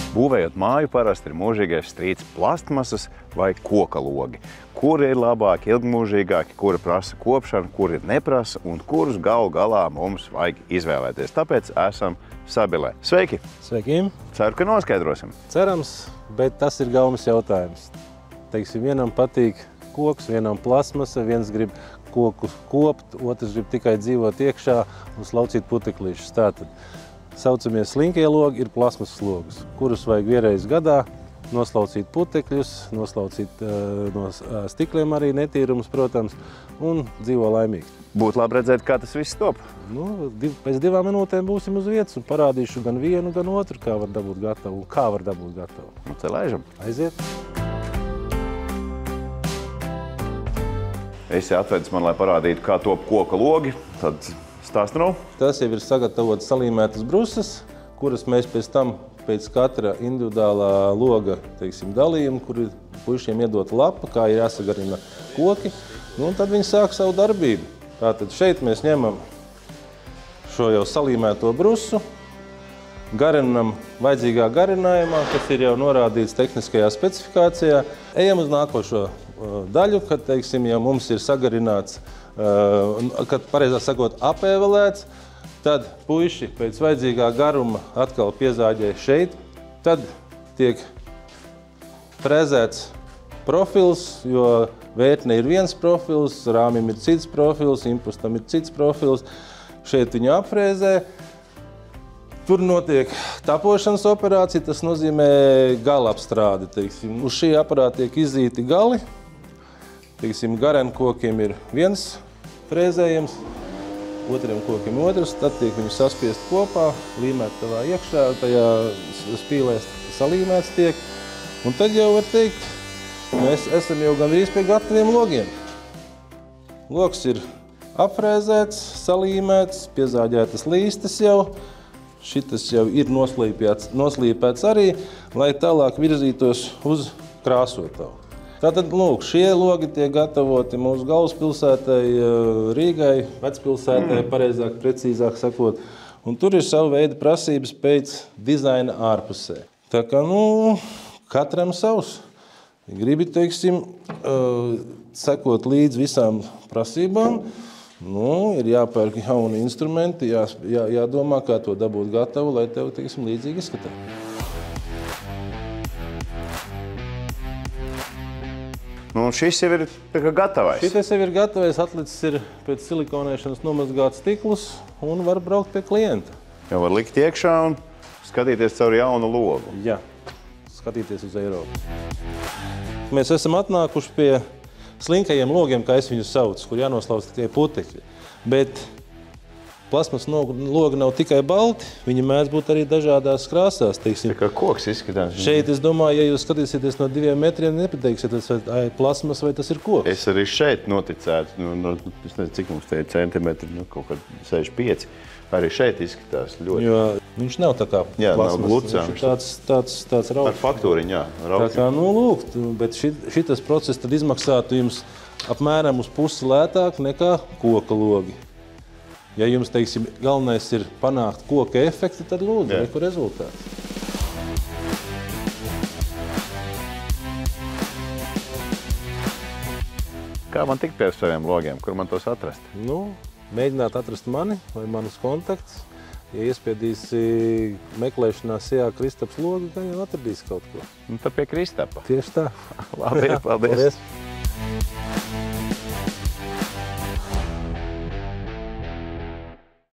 Būvējot māju, parasti ir mūžīgais strīds plastmasas vai koka logi. Kuri ir labāki, ilgmūžīgāki, kuri prasa kopšanu, kuri neprasa un kurus galu galā mums vajag izvēlēties. Tāpēc esam Sabilē. Sveiki! Sveiki! Ceru, ka noskaidrosim. Cerams, bet tas ir gaumas jautājums. Teiksim, vienam patīk koks, vienam plasmasa, viens grib koku kopt, otrs grib tikai dzīvot iekšā un slaucīt puteklīšus. Tātad saucamie slinkie logi ir plasmasas logus, kurus vajag vienreiz gadā noslaucīt putekļus, noslaucīt no stikliem arī netīrumus, protams, un dzīvo laimīgi. Būtu labi redzēt, kā tas viss top. Pēc 2 minūtēm būsim uz vietas un parādīšu gan vienu, gan otru, kā var dabūt gatavu un kā var dabūt gatavu. Nu, te laižam. Aiziet! Esi atvedis man, lai parādītu, kā top koka logi. Tad stāsti nu. Tas jau ir sagatavotas salīmētas brusas, kuras mēs pēc tam pēc katra individuālā loga, teiksim, dalījuma, kur puišiem iedot lapa, kā ir jāsagarina koki, un tad viņi sāk savu darbību. Tātad šeit mēs ņemam šo jau salīmēto brusu, garinam vajadzīgā garinājumā, kas ir jau norādīts tehniskajā specifikācijā. Ejam uz nākošo daļu, kad, teiksim, ja mums ir sagarināts, kad pareizāk sakot apēvelēts, tad puiši pēc vajadzīgā garuma atkal piezāģē šeit. Tad tiek frezēts profils, jo vērtne ir viens profils, rāmim ir cits profils, impustam ir cits profils. Šeit viņu apfrēzē. Tur notiek tapošanas operācija, tas nozīmē gala apstrādi. Teiksim. Uz šī aparāta tiek izīti gali. Teiksim, garenkokiem ir viens frēzējums, otriem kokiem otrs, tad tiek viņu saspiest kopā, līmēt tavā iekšā, tajā spīlēs salīmēts tiek. Un tad jau var teikt, mēs esam jau gandrīz pie gataviem logiem. Logs ir apfrēzēts, salīmēts, piezāģētas līstas jau. Šitas jau ir noslīpēts arī, lai tālāk virzītos uz krāsotavu. Tātad, lūk, šie logi tiek gatavoti mūsu galvaspilsētai, Rīgai, vecpilsētai, pareizāk, precīzāk sakot. Un tur ir sava veida prasības pēc dizaina ārpusē. Tā kā, katram savs. Gribi, teiksim, sekot līdz visām prasībām, ir jāpērk jauni instrumenti, jādomā, kā to dabūt gatavu, lai tev, teiksim, līdzīgi izskatās. Šis jau ir gatavais. Šitais jau ir gatavais, atlicis ir pēc silikonēšanas nomazgāt stiklus un var braukt pie klienta. Jau var likt iekšā un skatīties caur jaunu logu. Jā, skatīties uz Eiropu. Mēs esam atnākuši pie slinkajiem logiem, kā es viņus saucu, kur jānoslauc tie putekļi. Bet plasmas logi nav tikai balti, viņi mēdz būt arī dažādās krāsās. Teiksim. Tā kā koks izskatās. Šeit, es domāju, ja jūs skatīsieties no 2 metriem, nepateiksiet, vai plasmas vai tas ir koks. Es arī šeit noticētu, es nezinu, cik mums te ir centimetri, kaut kad 65. Arī šeit izskatās ļoti. Jo viņš nav tā kā plasmas. Jā, nav glucāms. Viņš ir tāds rauks. Ar faktūriņu, jā. Tā kā, lūk, bet šitas process tad izmaksātu jums apmēram uz pusi lētāk nekā koka logi. Ja jums, teiksim, galvenais ir panākt koka efekti, tad lūdzu, reku rezultāts. Kā man tikt pie saviem logiem? Kur man tos atrast? Mēģināt atrast mani vai manus kontaktus. Ja iespiedīsi meklēšanā sejā Kristaps logi, gan jau atradīsi kaut ko. Tad pie Kristapa. Tieši tā. Labi, paldies. Paldies.